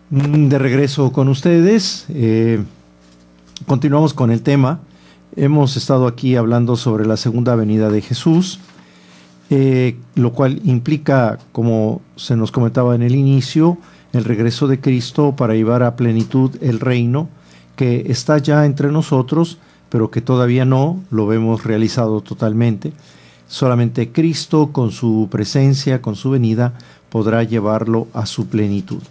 De regreso con ustedes. Continuamos con el tema. Hemos estado aquí hablando sobre la segunda venida de Jesús, lo cual implica, como se nos comentaba en el inicio, el regreso de Cristo para llevar a plenitud el reino que está ya entre nosotros, pero que todavía no lo vemos realizado totalmente. Solamente Cristo, con su presencia, con su venida, podrá llevarlo a su plenitud.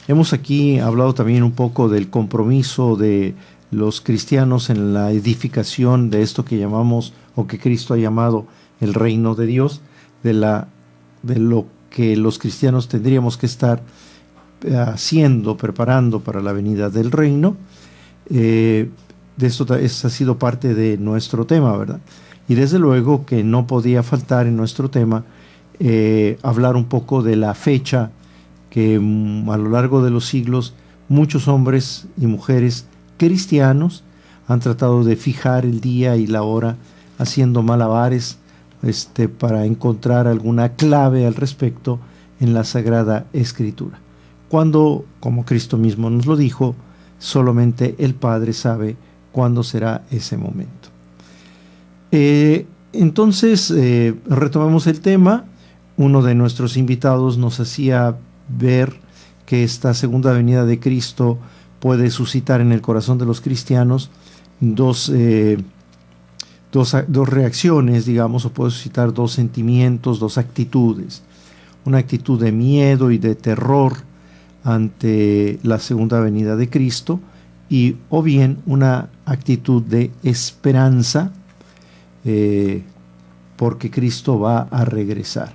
Hemos aquí hablado también un poco del compromiso de los cristianos en la edificación de esto que llamamos, o que Cristo ha llamado, el reino de Dios, de lo que los cristianos tendríamos que estar haciendo, preparando para la venida del reino. De esto ha sido parte de nuestro tema, ¿verdad? Y desde luego que no podía faltar en nuestro tema hablar un poco de la fecha que a lo largo de los siglos muchos hombres y mujeres cristianos han tratado de fijar el día y la hora haciendo malabares para encontrar alguna clave al respecto en la Sagrada Escritura. Cuando, como Cristo mismo nos lo dijo, solamente el Padre sabe cuándo será ese momento. Entonces, retomamos el tema. Uno de nuestros invitados nos hacía ver que esta segunda venida de Cristo puede suscitar en el corazón de los cristianos dos reacciones, digamos, o puede suscitar dos sentimientos, dos actitudes. Una actitud de miedo y de terror ante la segunda venida de Cristo, y o bien una actitud de esperanza porque Cristo va a regresar.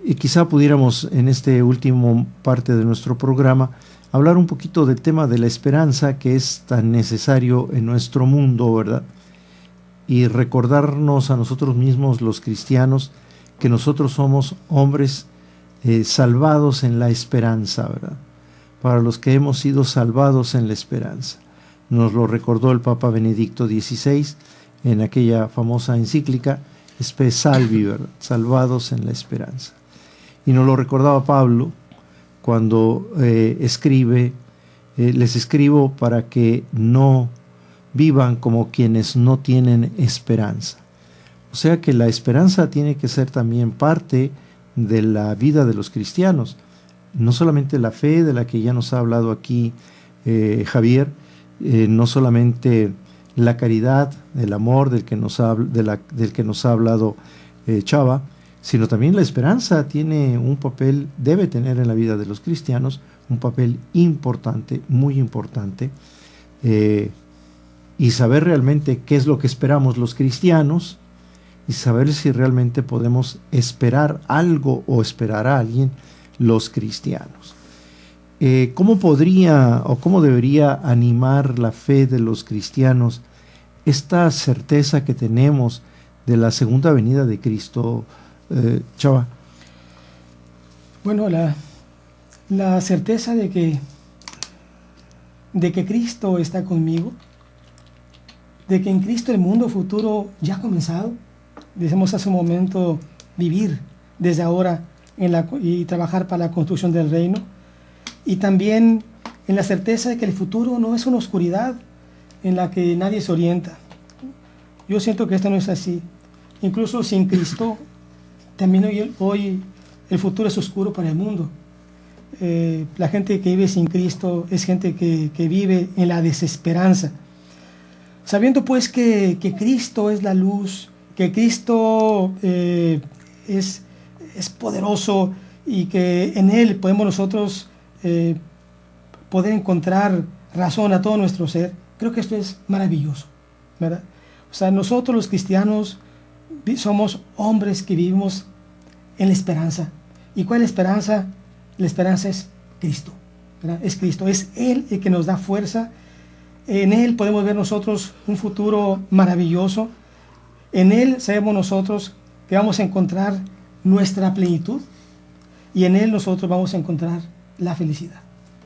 Y quizá pudiéramos en este último parte de nuestro programa hablar un poquito del tema de la esperanza, que es tan necesario en nuestro mundo, ¿verdad? Y recordarnos a nosotros mismos, los cristianos, que nosotros somos hombres salvados en la esperanza, ¿verdad? Para los que hemos sido salvados en la esperanza. Nos lo recordó el Papa Benedicto XVI en aquella famosa encíclica Spe Salvi, ¿verdad? Salvados en la esperanza. Y nos lo recordaba Pablo cuando escribe, les escribo para que no vivan como quienes no tienen esperanza. O sea que la esperanza tiene que ser también parte de la vida de los cristianos. No solamente la fe de la que ya nos ha hablado aquí Javier, no solamente la caridad, el amor del que nos ha hablado Chava, sino también la esperanza tiene un papel, debe tener en la vida de los cristianos un papel importante, muy importante, y saber realmente qué es lo que esperamos los cristianos y saber si realmente podemos esperar algo o esperar a alguien los cristianos. ¿cómo podría o cómo debería animar la fe de los cristianos esta certeza que tenemos de la segunda venida de Cristo, Chava? Bueno, la certeza de que Cristo está conmigo, de que en Cristo el mundo futuro ya ha comenzado. Decimos hace un momento, vivir desde ahora y trabajar para la construcción del reino. Y también en la certeza de que el futuro no es una oscuridad en la que nadie se orienta. Yo siento que esto no es así. Incluso sin Cristo, también hoy el futuro es oscuro para el mundo. La gente que vive sin Cristo es gente que vive en la desesperanza. Sabiendo pues que Cristo es la luz, que Cristo es poderoso y que en Él podemos nosotros poder encontrar razón a todo nuestro ser, creo que esto es maravilloso, ¿verdad? O sea, nosotros los cristianos somos hombres que vivimos en la esperanza. ¿Y cuál es la esperanza? La esperanza es Cristo, ¿verdad? Es Cristo, es Él el que nos da fuerza. En Él podemos ver nosotros un futuro maravilloso. En Él sabemos nosotros que vamos a encontrar nuestra plenitud y en Él nosotros vamos a encontrar la felicidad.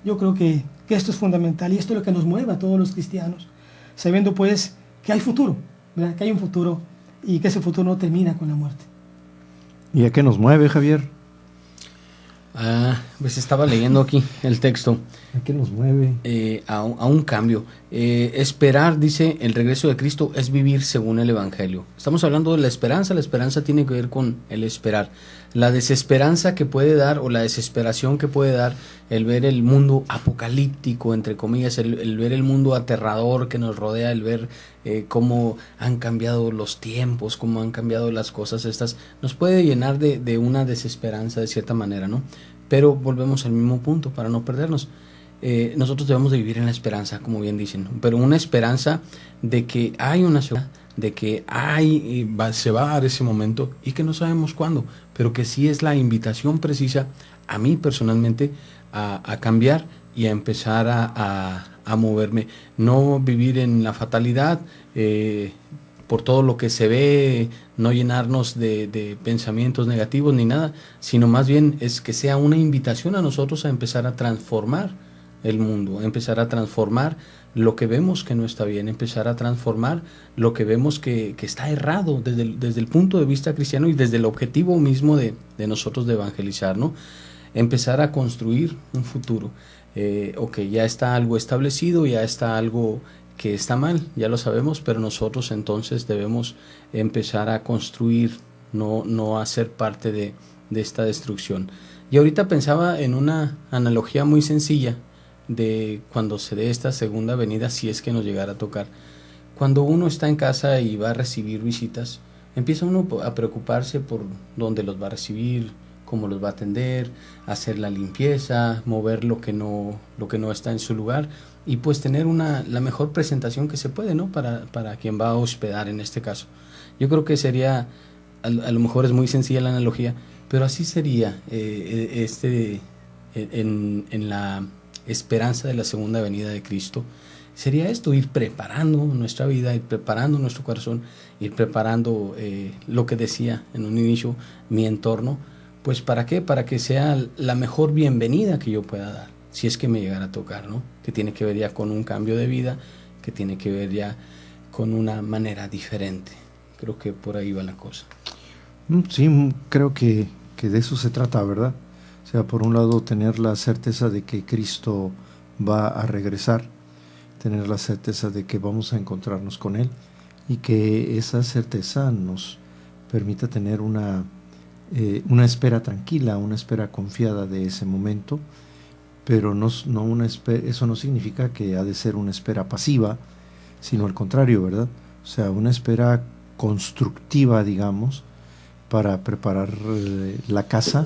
Yo creo que esto es fundamental y esto es lo que nos mueve a todos los cristianos, sabiendo pues que hay futuro, ¿verdad? Que hay un futuro y que ese futuro no termina con la muerte. ¿Y a qué nos mueve, Javier? Pues estaba leyendo aquí el texto. ¿A qué nos mueve? A un cambio. Esperar, dice, el regreso de Cristo es vivir según el Evangelio. Estamos hablando de la esperanza. La esperanza tiene que ver con el esperar. La desesperanza que puede dar, o la desesperación que puede dar, el ver el mundo apocalíptico, entre comillas, el ver el mundo aterrador que nos rodea, el ver cómo han cambiado los tiempos, cómo han cambiado las cosas estas, nos puede llenar de una desesperanza de cierta manera, ¿no? Pero volvemos al mismo punto para no perdernos. Nosotros debemos de vivir en la esperanza, como bien dicen, pero una esperanza de que hay una seguridad, de que se va a dar ese momento y que no sabemos cuándo, pero que sí es la invitación precisa a mí personalmente a cambiar y a empezar a moverme, no vivir en la fatalidad, por todo lo que se ve, no llenarnos de pensamientos negativos ni nada, sino más bien es que sea una invitación a nosotros a empezar a transformar el mundo, a empezar a transformar lo que vemos que no está bien, empezar a transformar lo que vemos que está errado desde el punto de vista cristiano y desde el objetivo mismo de nosotros de evangelizar, ¿no? Empezar a construir un futuro. Ok, ya está algo establecido, ya está algo que está mal, ya lo sabemos, pero nosotros entonces debemos empezar a construir, no a ser parte de esta destrucción. Y ahorita pensaba en una analogía muy sencilla de cuando se dé esta segunda venida, si es que nos llegara a tocar. Cuando uno está en casa y va a recibir visitas, empieza uno a preocuparse por dónde los va a recibir, cómo los va a atender, hacer la limpieza, mover lo que no está en su lugar y pues tener la mejor presentación que se puede, ¿no? Para quien va a hospedar en este caso. Yo creo que sería, a lo mejor es muy sencilla la analogía, pero así sería en la esperanza de la segunda venida de Cristo. Sería esto, ir preparando nuestra vida, ir preparando nuestro corazón, ir preparando lo que decía en un inicio, mi entorno. Pues ¿para qué? Para que sea la mejor bienvenida que yo pueda dar, si es que me llegara a tocar, ¿no? Que tiene que ver ya con un cambio de vida, que tiene que ver ya con una manera diferente. Creo que por ahí va la cosa. Sí, creo que de eso se trata, ¿verdad? O sea, por un lado tener la certeza de que Cristo va a regresar, tener la certeza de que vamos a encontrarnos con Él y que esa certeza nos permita tener una espera tranquila, una espera confiada de ese momento, pero eso no significa que ha de ser una espera pasiva, sino al contrario, ¿verdad? O sea, una espera constructiva, digamos, para preparar la casa,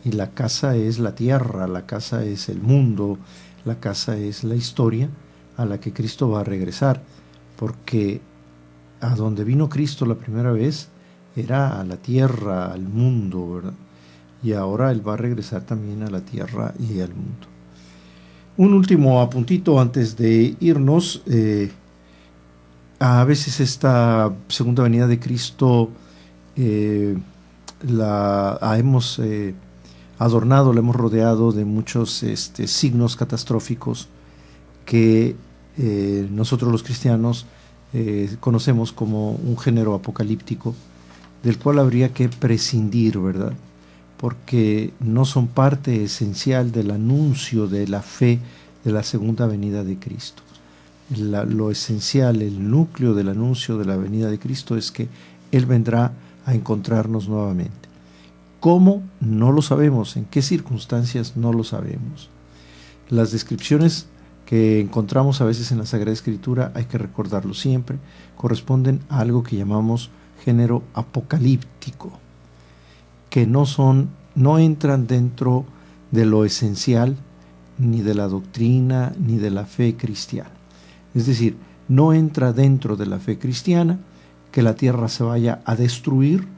y la casa es la tierra, la casa es el mundo, la casa es la historia a la que Cristo va a regresar, porque a donde vino Cristo la primera vez era a la tierra, al mundo, ¿verdad? Y ahora Él va a regresar también a la tierra y al mundo. Un último apuntito antes de irnos. A veces esta segunda venida de Cristo la hemos adornado, la hemos rodeado de muchos signos catastróficos que nosotros los cristianos conocemos como un género apocalíptico, del cual habría que prescindir, ¿verdad? Porque no son parte esencial del anuncio de la fe de la segunda venida de Cristo. Lo esencial, el núcleo del anuncio de la venida de Cristo es que Él vendrá a encontrarnos nuevamente. ¿Cómo? No lo sabemos. ¿En qué circunstancias? No lo sabemos. Las descripciones que encontramos a veces en la Sagrada Escritura, hay que recordarlo siempre, corresponden a algo que llamamos género apocalíptico, que no entran dentro de lo esencial, ni de la doctrina, ni de la fe cristiana. Es decir, no entra dentro de la fe cristiana que la tierra se vaya a destruir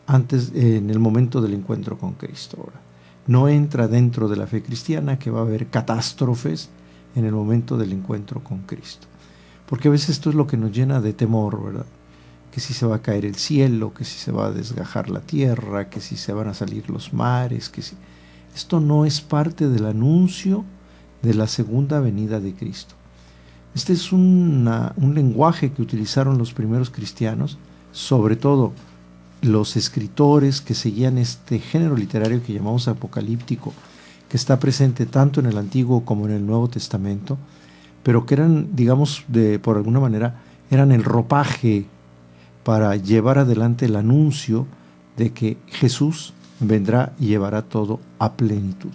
en el momento del encuentro con Cristo. Ahora, no entra dentro de la fe cristiana que va a haber catástrofes en el momento del encuentro con Cristo. Porque a veces esto es lo que nos llena de temor, ¿verdad? Que si se va a caer el cielo, que si se va a desgajar la tierra, que si se van a salir los mares, que si... Esto no es parte del anuncio de la segunda venida de Cristo. Este es un lenguaje que utilizaron los primeros cristianos, sobre todo los escritores que seguían este género literario que llamamos apocalíptico, que está presente tanto en el Antiguo como en el Nuevo Testamento, pero que eran, digamos, por alguna manera, eran el ropaje para llevar adelante el anuncio de que Jesús vendrá y llevará todo a plenitud.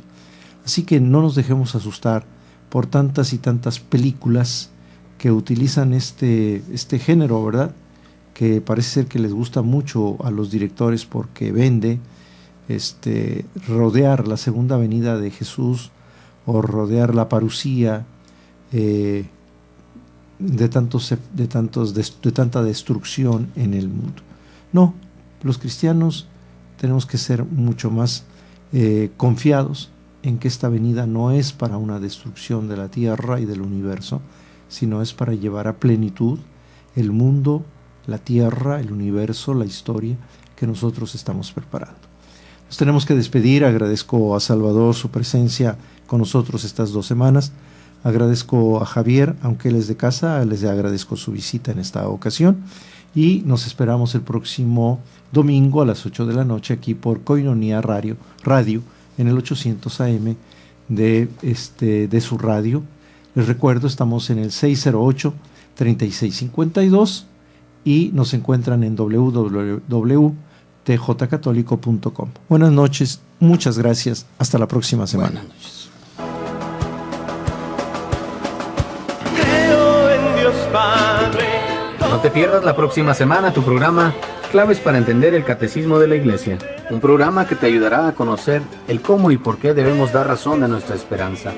Así que no nos dejemos asustar por tantas y tantas películas que utilizan este género, ¿verdad? Que parece ser que les gusta mucho a los directores porque vende rodear la segunda venida de Jesús o rodear la parusía de tanta destrucción en el mundo. No, los cristianos tenemos que ser mucho más confiados en que esta venida no es para una destrucción de la tierra y del universo, sino es para llevar a plenitud el mundo, la tierra, el universo, la historia que nosotros estamos preparando. Nos tenemos que despedir. Agradezco a Salvador su presencia con nosotros estas 2 semanas. Agradezco a Javier, aunque él es de casa, les agradezco su visita en esta ocasión. Y nos esperamos el próximo domingo a las 8 de la noche aquí por Koinonia Radio en el 800 AM de su radio. Les recuerdo, estamos en el 608-3652 y nos encuentran en www.tjcatólico.com. Buenas noches, muchas gracias, hasta la próxima semana. Buenas noches. Creo en Dios Padre. No te pierdas la próxima semana tu programa Claves para entender el Catecismo de la Iglesia, un programa que te ayudará a conocer el cómo y por qué debemos dar razón de nuestra esperanza.